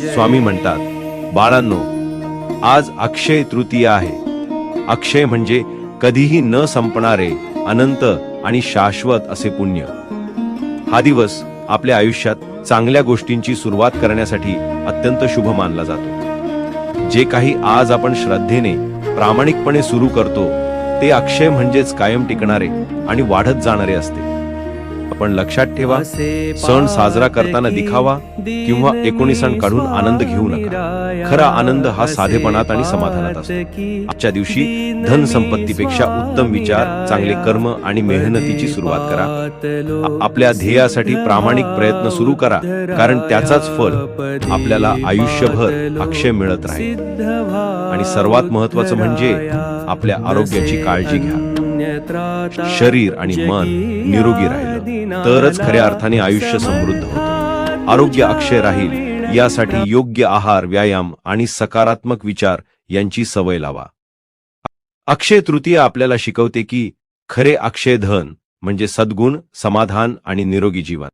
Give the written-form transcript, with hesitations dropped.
स्वामी म्हणतात, बाळांनो, आज अक्षय तृतीया आहे. अक्षय म्हणजे कधीही न संपणारे, अनंत आणि शाश्वत असे पुण्य. हा दिवस आपल्या आयुष्यात चांगल्या गोष्टींची सुरुवात करण्यासाठी अत्यंत शुभ मानला जातो. जे काही आज आपण श्रद्धेने, प्रामाणिकपणे सुरू करतो ते अक्षय म्हणजेच कायम टिकणारे आणि वाढत जाणारे असते. आपण लक्षात ठेवा, सण साजरा करताना दिखावा किंवा 19 सण काढून आनंद घेऊ नका. खरा आनंद हा साधेपणात आणि समाधानात असतो. आजच्या दिवशी धन संपत्तीपेक्षा उत्तम विचार, चांगले कर्म आणि मेहनतीची सुरुवात करा. आपल्या ध्येयासाठी प्रामाणिक प्रयत्न सुरू करा, कारण त्याचाच फळ आपल्याला आयुष्यभर अक्षय मिळत राहील. आणि सर्वात महत्त्वाचं म्हणजे आपल्या आरोग्याची काळजी घ्या. शरीर आणि मन निरोगी राहिलं तरच खऱ्या अर्थाने आयुष्य समृद्ध होतं. आरोग्य अक्षय राहील यासाठी योग्य आहार, व्यायाम आणि सकारात्मक विचार यांची सवय लावा. अक्षय तृतीया आपल्याला शिकवते की खरे अक्षय धन म्हणजे सद्गुण, समाधान आणि निरोगी जीवन.